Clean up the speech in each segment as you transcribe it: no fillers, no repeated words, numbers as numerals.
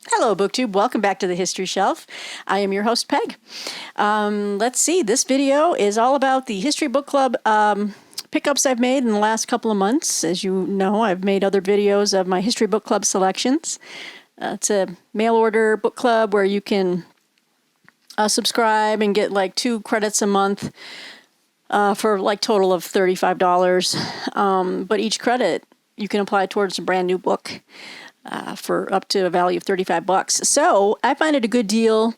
Hello, BookTube. Welcome back to the History Shelf. I am your host, Peg. Let's see. This video is all about the History Book Club pickups I've made in the last couple of months. As you know, I've made other videos of my History Book Club selections. It's a mail order book club where you can subscribe and get like 2 credits a month for like total of $35. But each credit you can apply towards a brand new book. For up to a value of $35. So I find it a good deal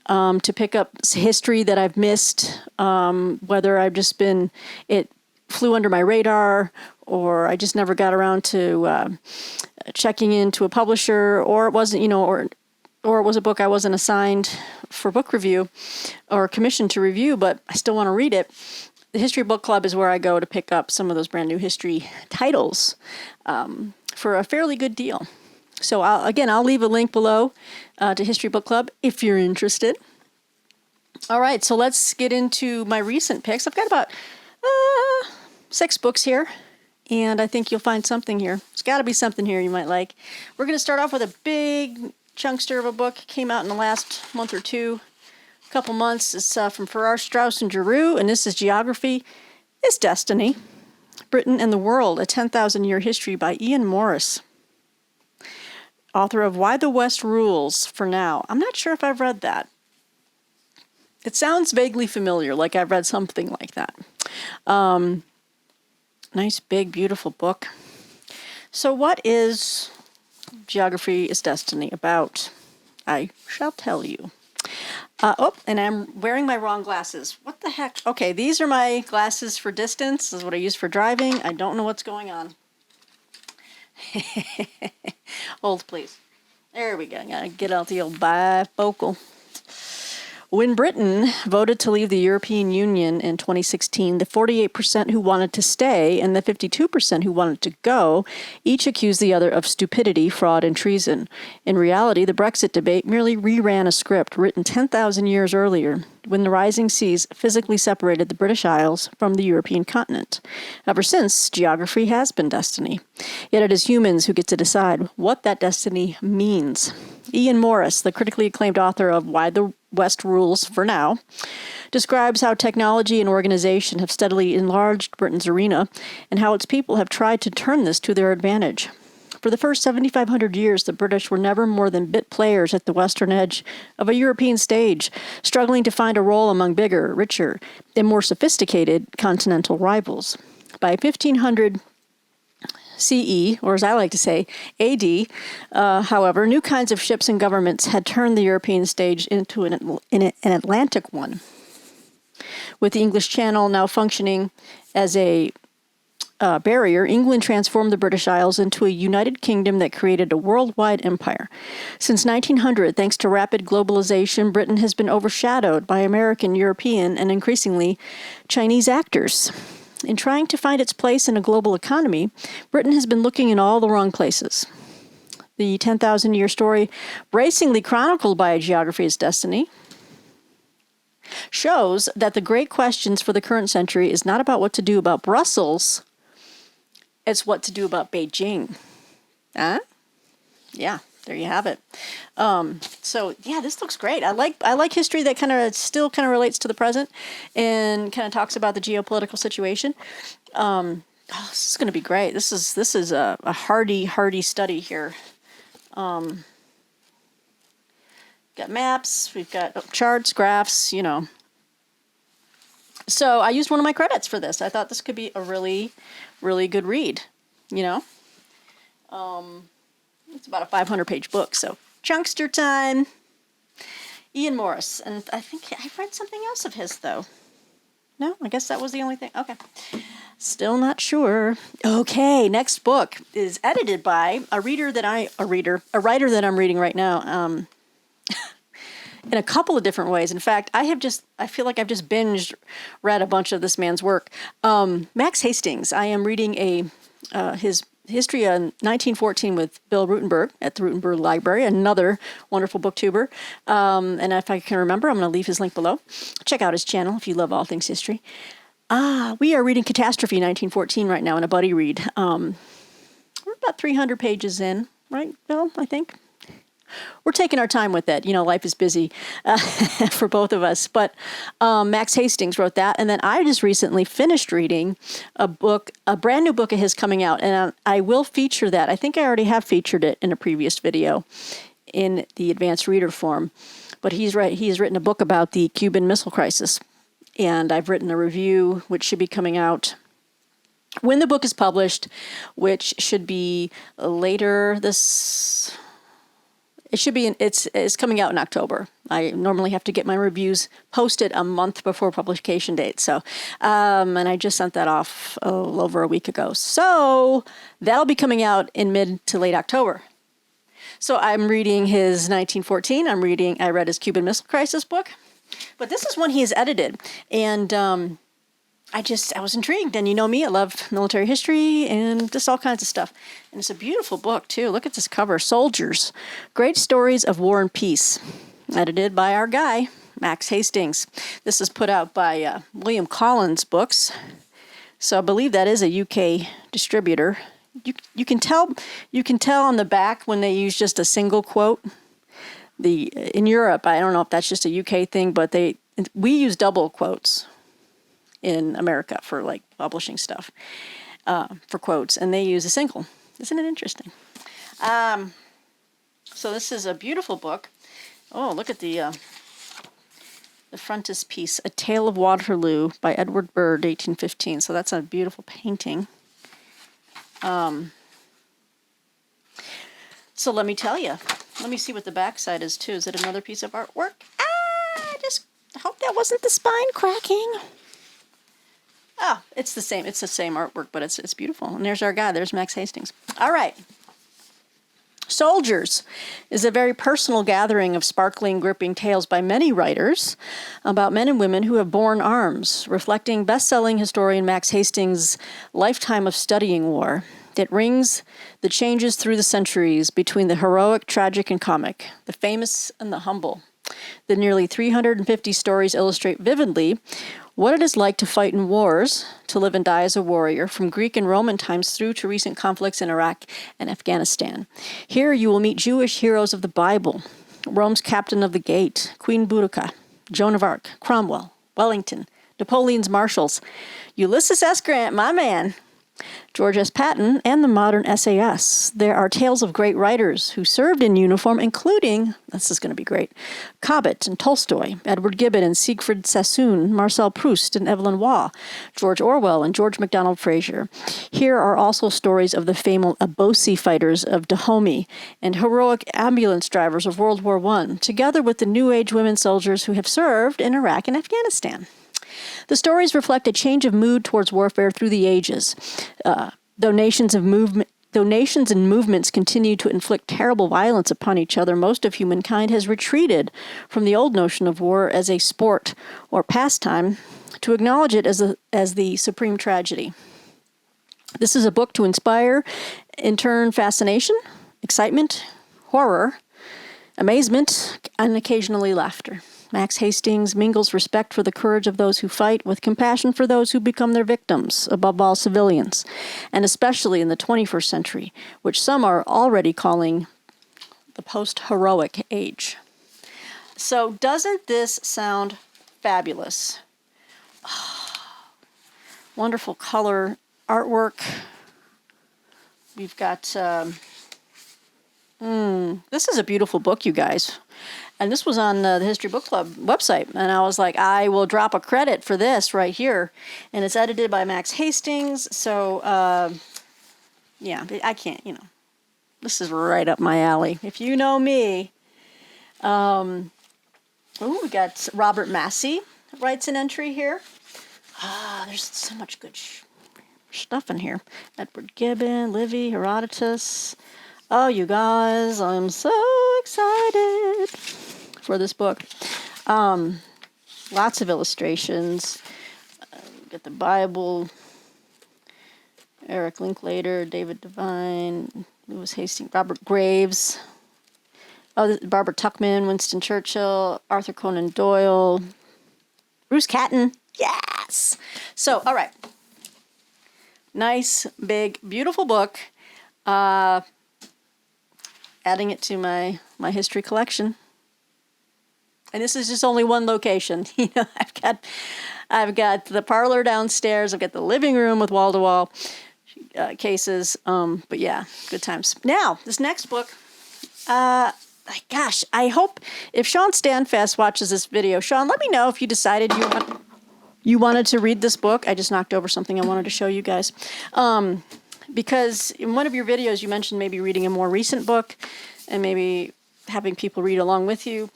to pick up history that I've missed, whether it flew under my radar, or I just never got around to checking into a publisher, or it wasn't, or it was a book I wasn't assigned for book review or commissioned to review, but I still want to read it. The History Book Club is where I go to pick up some of those brand new history titles for a fairly good deal. So I'll leave a link below to History Book Club if you're interested. All right, so let's get into my recent picks. I've got about 6 books here, and I think you'll find something here. There's got to be something here you might like. We're going to start off with a big chunkster of a book. Came out in the last month or two, couple months. It's from Farrar, Straus and Giroux, and this is Geography is Destiny, Britain and the World, a 10,000-Year History by Ian Morris. Author of Why the West Rules for Now. I'm not sure if I've read that. It sounds vaguely familiar, like I've read something like that. Nice, big, beautiful book. So what is Geography is Destiny about? I shall tell you. And I'm wearing my wrong glasses. What the heck? Okay, these are my glasses for distance. This is what I use for driving. I don't know what's going on. Hold, please. There we go. I gotta get out the old bifocal. When Britain voted to leave the European Union in 2016, the 48% who wanted to stay and the 52% who wanted to go each accused the other of stupidity, fraud, and treason. In reality, the Brexit debate merely reran a script written 10,000 years earlier, when the rising seas physically separated the British Isles from the European continent. Ever since, geography has been destiny. Yet it is humans who get to decide what that destiny means. Ian Morris, the critically acclaimed author of Why the West Rules for Now, describes how technology and organization have steadily enlarged Britain's arena and how its people have tried to turn this to their advantage. For the first 7,500 years, the British were never more than bit players at the western edge of a European stage, struggling to find a role among bigger, richer, and more sophisticated continental rivals. By 1500 CE, or as I like to say, AD, however, new kinds of ships and governments had turned the European stage into an Atlantic one. With the English Channel now functioning as a barrier, England transformed the British Isles into a united kingdom that created a worldwide empire. Since 1900, thanks to rapid globalization, Britain has been overshadowed by American, European, and increasingly Chinese actors. In trying to find its place in a global economy, Britain has been looking in all the wrong places. The 10,000-year story, bracingly chronicled by Geography is Destiny, shows that the great questions for the current century is not about what to do about Brussels, it's what to do about Beijing. Huh? Yeah, there you have it. So yeah, this looks great. I like history that still relates to the present and kind of talks about the geopolitical situation. This is going to be great. This is a hardy study here. Got maps, we've got charts, graphs, So I used one of my credits for this. I thought this could be a really, really good read, It's about a 500-page book, so chunkster time. Ian Morris, and I think I read something else of his, though. No, I guess that was the only thing. Okay. Still not sure. Okay, next book is edited by a writer that I'm reading right now. In a couple of different ways. In fact, I feel like I've just read a bunch of this man's work. Max Hastings. I am reading his History of 1914 with Bill Rutenberg at the Rutenberg Library, another wonderful booktuber. And if I can remember, I'm going to leave his link below. Check out his channel if you love all things history. We are reading Catastrophe 1914 right now in a buddy read. We're about 300 pages in, right, Bill, I think? we're taking our time with it. Life is busy for both of us. But Max Hastings wrote that. And then I just recently finished reading a brand new book of his coming out. And I will feature that. I think I already have featured it in a previous video in the advanced reader form. But he's written a book about the Cuban Missile Crisis. And I've written a review, which should be coming out when the book is published, which should be later this. It should be. It's coming out in October. I normally have to get my reviews posted a month before publication date. So, and I just sent that off a little over a week ago. So that'll be coming out in mid to late October. So I'm reading his 1914. I read his Cuban Missile Crisis book, but this is one he has edited, and I was intrigued. And you know me, I love military history and just all kinds of stuff. And it's a beautiful book too. Look at this cover: Soldiers, Great Stories of War and Peace, edited by our guy Max Hastings. This is put out by William Collins Books, so I believe that is a UK distributor. You can tell on the back when they use just a single quote. In Europe, I don't know if that's just a UK thing, but we use double quotes in America for like publishing stuff for quotes, and they use a single. Isn't it interesting? So this is a beautiful book. Oh, look at the frontispiece, A Tale of Waterloo by Edward Byrd, 1815. So that's a beautiful painting. So let me tell you. Let me see what the backside is too. Is it another piece of artwork? I just hope that wasn't the spine cracking. Oh, it's the same. It's the same artwork, but it's beautiful. And there's our guy. There's Max Hastings. All right. Soldiers is a very personal gathering of sparkling, gripping tales by many writers about men and women who have borne arms, reflecting best-selling historian Max Hastings' lifetime of studying war. It rings the changes through the centuries between the heroic, tragic, and comic, the famous and the humble. The nearly 350 stories illustrate vividly what it is like to fight in wars, to live and die as a warrior, from Greek and Roman times through to recent conflicts in Iraq and Afghanistan. Here you will meet Jewish heroes of the Bible, Rome's Captain of the Gate, Queen Boudica, Joan of Arc, Cromwell, Wellington, Napoleon's marshals, Ulysses S. Grant, my man, George S. Patton, and the modern SAS. There are tales of great writers who served in uniform, including, this is going to be great, Cobbett and Tolstoy, Edward Gibbon and Siegfried Sassoon, Marcel Proust and Evelyn Waugh, George Orwell and George MacDonald Fraser. Here are also stories of the famed Abosi fighters of Dahomey and heroic ambulance drivers of World War I, together with the New Age women soldiers who have served in Iraq and Afghanistan. The stories reflect a change of mood towards warfare through the ages. Though nations and movements continue to inflict terrible violence upon each other, most of humankind has retreated from the old notion of war as a sport or pastime to acknowledge it as the supreme tragedy. This is a book to inspire, in turn, fascination, excitement, horror, amazement, and occasionally laughter. Max Hastings mingles respect for the courage of those who fight with compassion for those who become their victims, above all civilians, and especially in the 21st century, which some are already calling the post-heroic age. So doesn't this sound fabulous? Oh, wonderful color artwork. We've got, this is a beautiful book, you guys. And this was on the History Book Club website. And I was like, I will drop a credit for this right here. And it's edited by Max Hastings. So, yeah, I can't, this is right up my alley. If you know me. We got Robert Massey writes an entry here. There's so much good stuff in here. Edward Gibbon, Livy, Herodotus. Oh, you guys, I'm so excited for this book. Lots of illustrations. Got the Bible. Eric Linklater, David Devine, Lewis Hastings, Robert Graves. Barbara Tuchman, Winston Churchill, Arthur Conan Doyle, Bruce Catton. Yes! So, all right. Nice, big, beautiful book. adding it to my history collection. And this is just only one location. You know, I've got the parlor downstairs. I've got the living room with wall-to-wall cases. But yeah, good times. Now, this next book, gosh, I hope if Sean Standfast watches this video, Sean, let me know if you decided you wanted to read this book. I just knocked over something I wanted to show you guys. Because in one of your videos, you mentioned maybe reading a more recent book and maybe having people read along with you.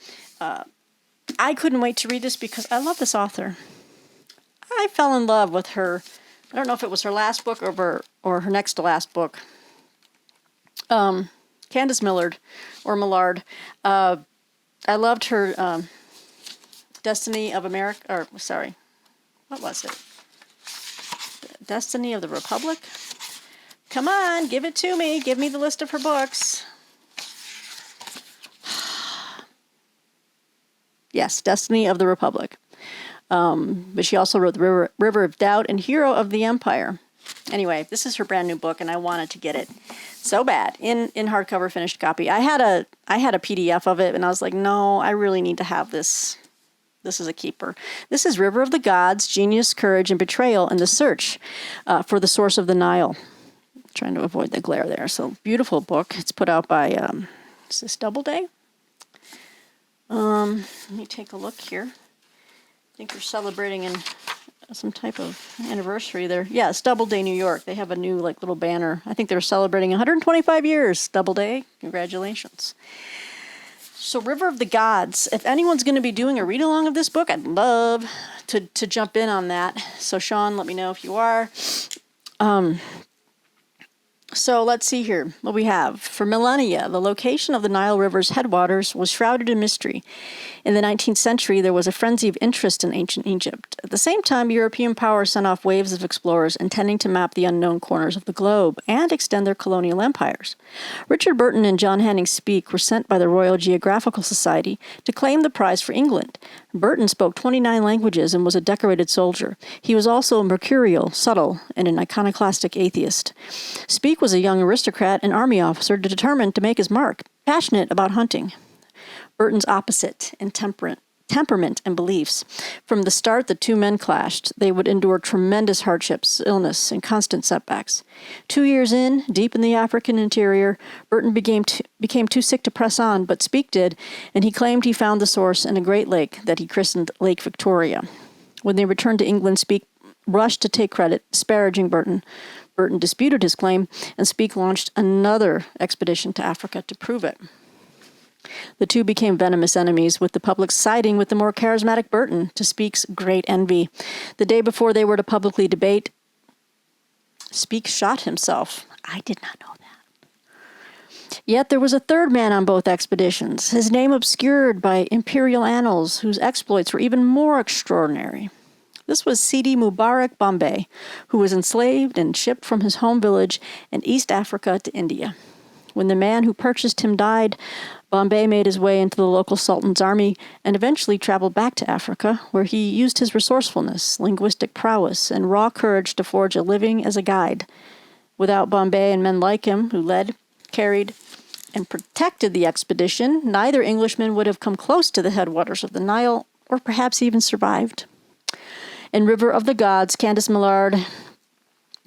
I couldn't wait to read this because I love this author. I fell in love with her. I don't know if it was her last book or her next to last book. Candace Millard or Millard. I loved her Destiny of America, or sorry, what was it? Destiny of the Republic? Come on, give it to me. Give me the list of her books. Yes, Destiny of the Republic. But she also wrote The River of Doubt and Hero of the Empire. Anyway, this is her brand new book, and I wanted to get it so bad in hardcover finished copy. I had a PDF of it, and I was like, no, I really need to have this. This is a keeper. This is River of the Gods, Genius, Courage, and Betrayal in the Search for the Source of the Nile. Trying to avoid the glare there. So, beautiful book. It's put out by, is this Doubleday? Let me take a look here. I think they're celebrating some type of anniversary there. Yeah, it's Doubleday, New York. They have a new little banner. I think they're celebrating 125 years. Doubleday, congratulations. So River of the Gods. If anyone's going to be doing a read-along of this book, I'd love to jump in on that. So Sean, let me know if you are. So let's see here what we have. For millennia, the location of the Nile River's headwaters was shrouded in mystery. In the 19th century, there was a frenzy of interest in ancient Egypt. At the same time, European powers sent off waves of explorers intending to map the unknown corners of the globe and extend their colonial empires. Richard Burton and John Hanning Speke were sent by the Royal Geographical Society to claim the prize for England. Burton spoke 29 languages and was a decorated soldier. He was also mercurial, subtle, and an iconoclastic atheist. Speke was a young aristocrat and army officer determined to make his mark, passionate about hunting. Burton's opposite in temperament and beliefs. From the start, the two men clashed. They would endure tremendous hardships, illness, and constant setbacks. 2 years in, deep in the African interior, Burton became too sick to press on, but Speke did, and he claimed he found the source in a great lake that he christened Lake Victoria. When they returned to England, Speke rushed to take credit, disparaging Burton. Burton disputed his claim, and Speke launched another expedition to Africa to prove it. The two became venomous enemies, with the public siding with the more charismatic Burton, to Speke's great envy. The day before they were to publicly debate, Speke shot himself. I did not know that. Yet there was a third man on both expeditions, his name obscured by imperial annals, whose exploits were even more extraordinary. This was Sidi Mubarak Bombay, who was enslaved and shipped from his home village in East Africa to India. When the man who purchased him died, Bombay made his way into the local sultan's army and eventually traveled back to Africa, where he used his resourcefulness, linguistic prowess, and raw courage to forge a living as a guide. Without Bombay and men like him, who led, carried, and protected the expedition, neither Englishman would have come close to the headwaters of the Nile, or perhaps even survived. In River of the Gods, Candace Millard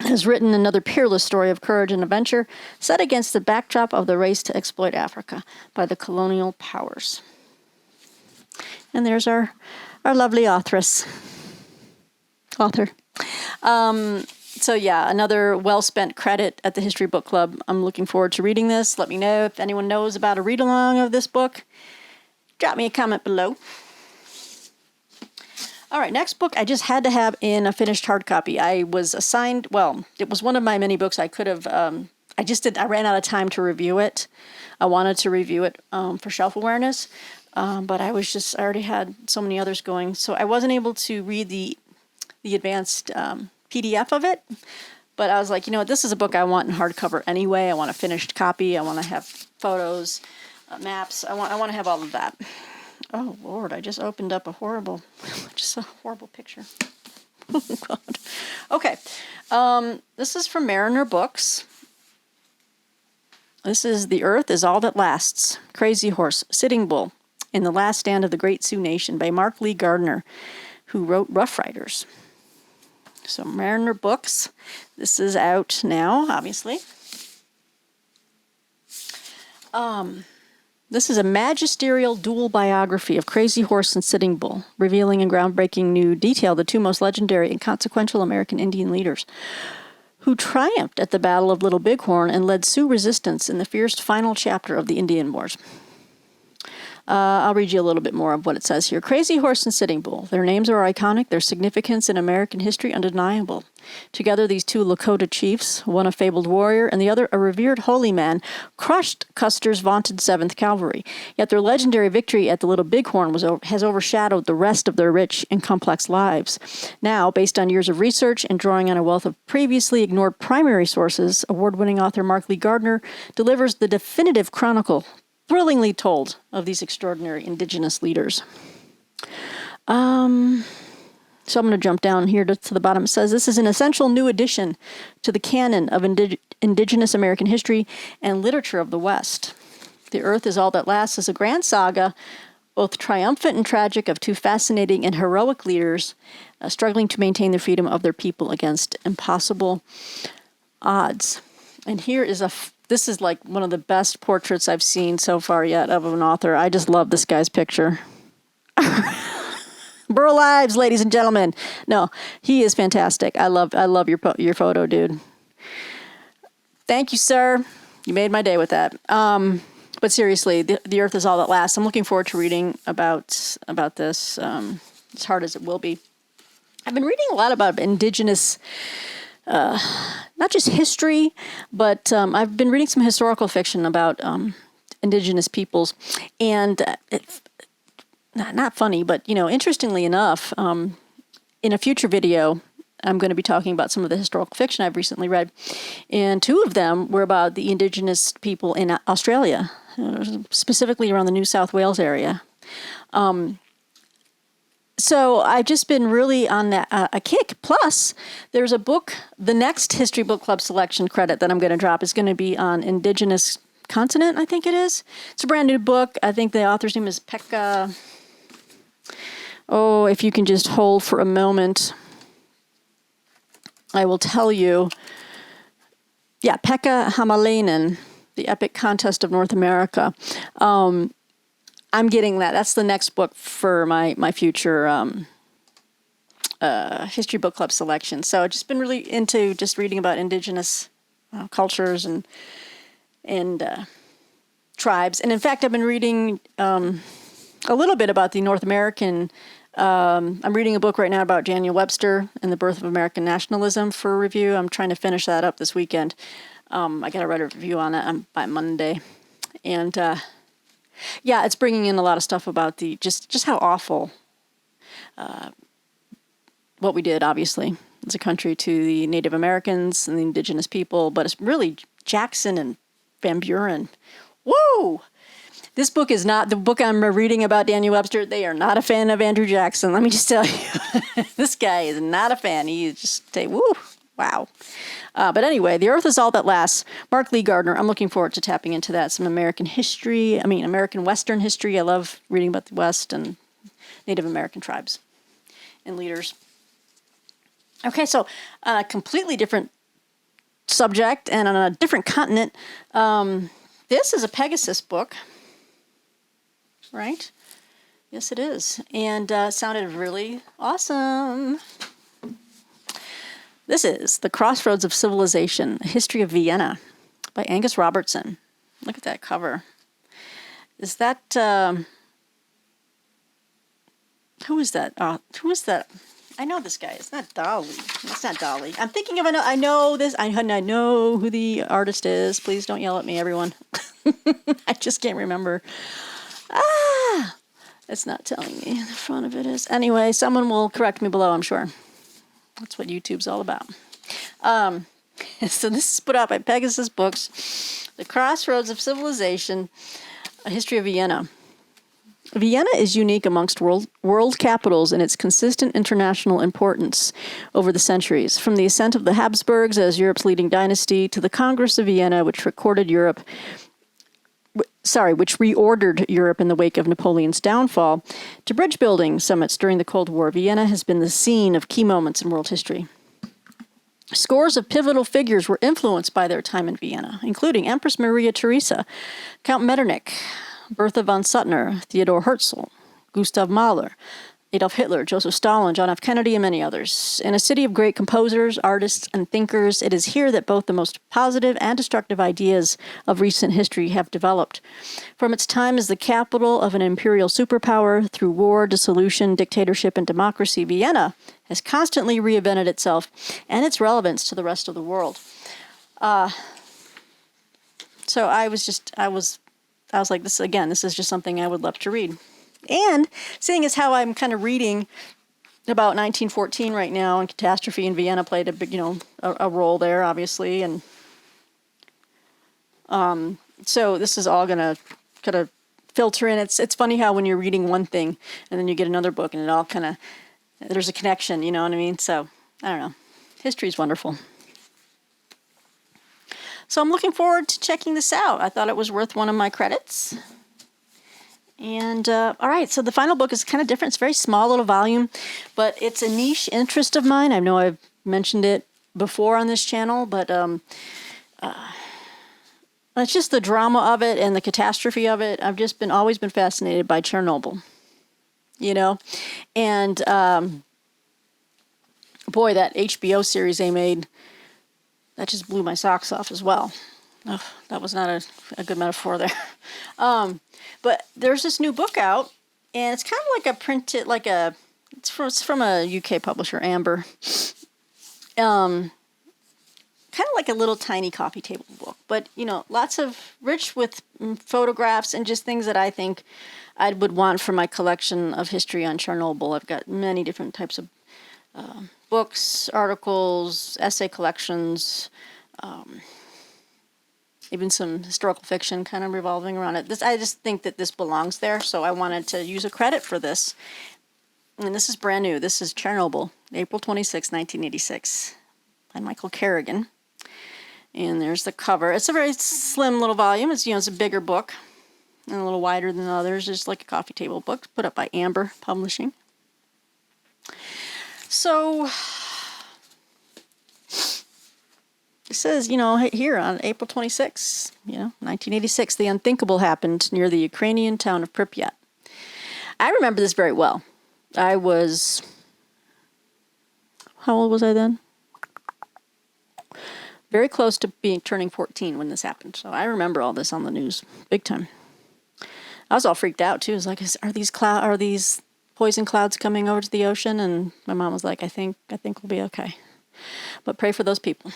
has written another peerless story of courage and adventure set against the backdrop of the race to exploit Africa by the colonial powers. And there's our lovely author. So yeah, another well-spent credit at the History Book Club. I'm looking forward to reading this. Let me know if anyone knows about a read-along of this book. Drop me a comment below. All right, next book I just had to have in a finished hard copy. I was assigned, it was one of my many books I could have, I ran out of time to review it. I wanted to review it for shelf awareness, but I already had so many others going, so I wasn't able to read the advanced PDF of it, but I was like, this is a book I want in hardcover anyway. I want a finished copy. I want to have photos, maps. I want to have all of that. Oh, Lord, I just opened up a horrible picture. Oh, God. Okay. This is from Mariner Books. This is The Earth is All That Lasts, Crazy Horse, Sitting Bull, in the Last Stand of the Great Sioux Nation by Mark Lee Gardner, who wrote Rough Riders. So Mariner Books. This is out now, obviously. This is a magisterial dual biography of Crazy Horse and Sitting Bull, revealing in groundbreaking new detail the two most legendary and consequential American Indian leaders who triumphed at the Battle of Little Bighorn and led Sioux resistance in the fierce final chapter of the Indian Wars. I'll read you a little bit more of what it says here. Crazy Horse and Sitting Bull. Their names are iconic, their significance in American history undeniable. Together, these two Lakota chiefs, one a fabled warrior and the other a revered holy man, crushed Custer's vaunted 7th Cavalry. Yet their legendary victory at the Little Bighorn has overshadowed the rest of their rich and complex lives. Now, based on years of research and drawing on a wealth of previously ignored primary sources, award-winning author Mark Lee Gardner delivers the definitive chronicle, thrillingly told, of these extraordinary Indigenous leaders. So I'm going to jump down here to the bottom. It says, this is an essential new addition to the canon of Indigenous American history and literature of the West. The Earth is All That Lasts is a grand saga, both triumphant and tragic, of two fascinating and heroic leaders struggling to maintain the freedom of their people against impossible odds. And here is this is like one of the best portraits I've seen so far yet of an author. I just love this guy's picture. Burl Ives, ladies and gentlemen. No, he is fantastic. I love your photo, dude. Thank you, sir. You made my day with that. But seriously, the Earth is All That Lasts. I'm looking forward to reading about this, as hard as it will be. I've been reading a lot about Indigenous, not just history, but I've been reading some historical fiction about Indigenous peoples, and not funny, but interestingly enough, in a future video, I'm going to be talking about some of the historical fiction I've recently read, and two of them were about the Indigenous people in Australia, specifically around the New South Wales area. So I've just been really on a kick. Plus, there's a book, the next History Book Club selection credit that I'm going to drop is going to be on Indigenous continent, I think it is. It's a brand new book. I think the author's name is Pekka. Oh, if you can just hold for a moment, I will tell you. Yeah, Pekka Hamalainen, The Epic Contest of North America. I'm getting that. That's the next book for my future History Book Club selection. So I've just been really into just reading about Indigenous cultures and tribes. And in fact, I've been reading a little bit about the North American. I'm reading a book right now about Daniel Webster and the birth of American nationalism for review. I'm trying to finish that up this weekend. I got to write a review on it by Monday. And yeah, it's bringing in a lot of stuff about the just how awful what we did, obviously, as a country to the Native Americans and the Indigenous people. But it's really Jackson and Van Buren. Whoa! This book is not the book I'm reading about Daniel Webster. They are not a fan of Andrew Jackson. Let me just tell you, this guy is not a fan. He just say, woo, wow. But anyway, The Earth is All That Lasts. Mark Lee Gardner. I'm looking forward to tapping into that. Some American Western history. I love reading about the West and Native American tribes and leaders. Okay, so on a completely different subject and on a different continent, this is a Pegasus book, right? Yes, it is. And sounded really awesome. This is The Crossroads of Civilization, A History of Vienna by Angus Robertson. Look at that cover. Is that, who is that? Who is that? I know this guy. It's not Dolly. It's not Dolly. I'm thinking of, I know this. I know who the artist is. Please don't yell at me, everyone. I just can't remember. It's not telling me. The front of it is. Anyway, someone will correct me below, I'm sure. That's what YouTube's all about. So this is put out by Pegasus Books, The Crossroads of Civilization, A History of Vienna. Vienna is unique amongst world capitals in its consistent international importance over the centuries, from the ascent of the Habsburgs as Europe's leading dynasty to the Congress of Vienna, which reordered Europe in the wake of Napoleon's downfall, to bridge-building summits during the Cold War. Vienna has been the scene of key moments in world history. Scores of pivotal figures were influenced by their time in Vienna, including Empress Maria Theresa, Count Metternich, Bertha von Suttner, Theodor Herzl, Gustav Mahler, Adolf Hitler, Joseph Stalin, John F. Kennedy, and many others. In a city of great composers, artists, and thinkers, it is here that both the most positive and destructive ideas of recent history have developed. From its time as the capital of an imperial superpower, through war, dissolution, dictatorship, and democracy, Vienna has constantly reinvented itself and its relevance to the rest of the world. So I was like, this is just something I would love to read. And seeing as how I'm kind of reading about 1914 right now, and catastrophe in Vienna played a big, a role there, obviously. And so this is all going to kind of filter in. It's funny how when you're reading one thing and then you get another book and it all kind of, there's a connection, you know what I mean? So, I don't know. History is wonderful. So I'm looking forward to checking this out. I thought it was worth one of my credits. And, all right, so the final book is kind of different. It's a very small little volume, but it's a niche interest of mine. I know I've mentioned it before on this channel, but it's just the drama of it and the catastrophe of it. I've just always been fascinated by Chernobyl, And, boy, that HBO series they made, that just blew my socks off as well. Oh, that was not a good metaphor there. But there's this new book out, and it's kind of like it's from a UK publisher, Amber. Kind of like a little tiny coffee table book, but, lots of rich with photographs and just things that I think I would want for my collection of history on Chernobyl. I've got many different types of books, articles, essay collections, even some historical fiction kind of revolving around it. I just think that this belongs there, so I wanted to use a credit for this. And this is brand new. This is Chernobyl, April 26, 1986, by Michael Kerrigan. And there's the cover. It's a very slim little volume. It's a bigger book and a little wider than others. It's like a coffee table book put up by Amber Publishing. So it says, here on April 26, 1986, the unthinkable happened near the Ukrainian town of Pripyat. I remember this very well. How old was I then? Very close to turning 14 when this happened. So I remember all this on the news, big time. I was all freaked out too. It was like, are these poison clouds coming over to the ocean? And my mom was like, I think we'll be okay. But pray for those people.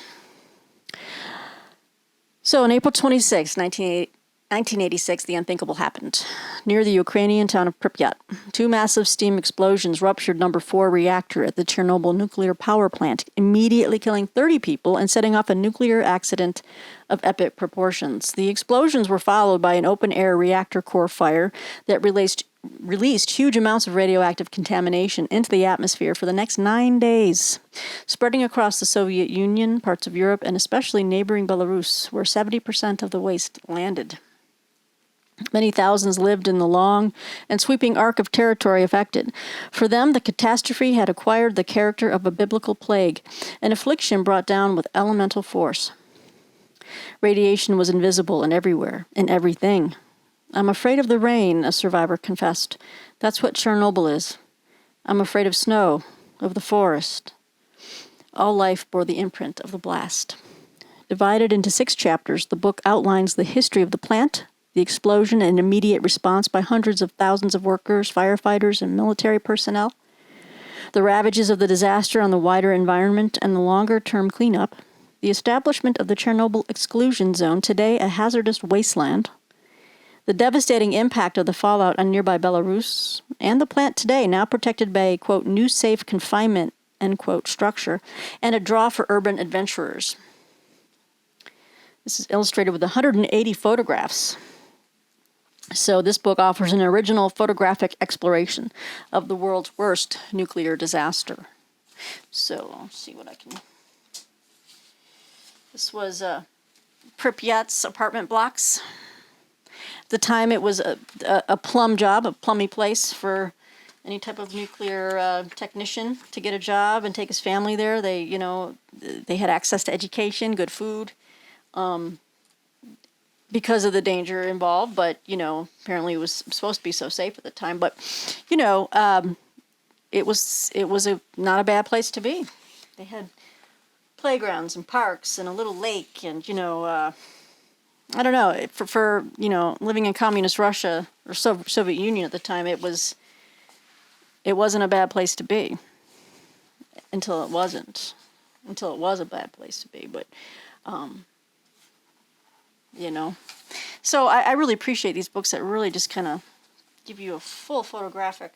So on April 26, 1986, the unthinkable happened. Near the Ukrainian town of Pripyat, two massive steam explosions ruptured number 4 reactor at the Chernobyl nuclear power plant, immediately killing 30 people and setting off a nuclear accident of epic proportions. The explosions were followed by an open-air reactor core fire that released huge amounts of radioactive contamination into the atmosphere for the next 9 days, spreading across the Soviet Union, parts of Europe, and especially neighboring Belarus, where 70% of the waste landed. Many thousands lived in the long and sweeping arc of territory affected. For them, the catastrophe had acquired the character of a biblical plague, an affliction brought down with elemental force. Radiation was invisible and everywhere, in everything. I'm afraid of the rain, a survivor confessed. That's what Chernobyl is. I'm afraid of snow, of the forest. All life bore the imprint of the blast. Divided into 6 chapters, the book outlines the history of the plant, the explosion and immediate response by hundreds of thousands of workers, firefighters, and military personnel, the ravages of the disaster on the wider environment and the longer-term cleanup, the establishment of the Chernobyl exclusion zone, today a hazardous wasteland, the devastating impact of the fallout on nearby Belarus, and the plant today now protected by a, quote, new safe confinement, end quote, structure, and a draw for urban adventurers. This is illustrated with 180 photographs. So this book offers an original photographic exploration of the world's worst nuclear disaster. So let's see what I can... This was Pripyat's apartment blocks. At the time, it was a plum job, a plummy place for any type of nuclear technician to get a job and take his family there. They, they had access to education, good food, because of the danger involved. But apparently it was supposed to be so safe at the time. But it was not a bad place to be. They had playgrounds and parks and a little lake, and I don't know, for living in communist Russia or Soviet Union at the time, it wasn't a bad place to be until it was a bad place to be. But so I really appreciate these books that really just kind of give you a full photographic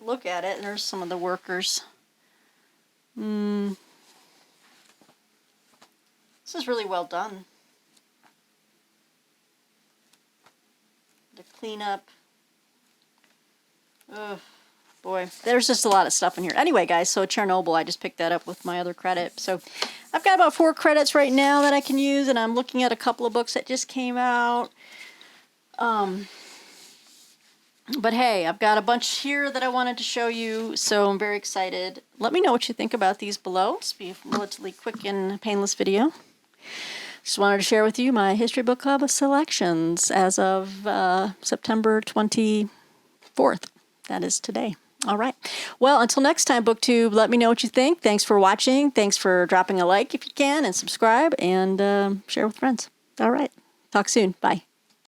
look at it. And there's some of the workers. This is really well done. The cleanup. Oh, boy. There's just a lot of stuff in here. Anyway, guys, so Chernobyl, I just picked that up with my other credit. So I've got about 4 credits right now that I can use, and I'm looking at a couple of books that just came out. But hey, I've got a bunch here that I wanted to show you, so I'm very excited. Let me know what you think about these below. This will be a relatively quick and painless video. Just wanted to share with you my History Book Club selections as of September 24th. That is today. All right. Well, until next time, BookTube, let me know what you think. Thanks for watching. Thanks for dropping a like if you can, and subscribe, and share with friends. All right. Talk soon. Bye.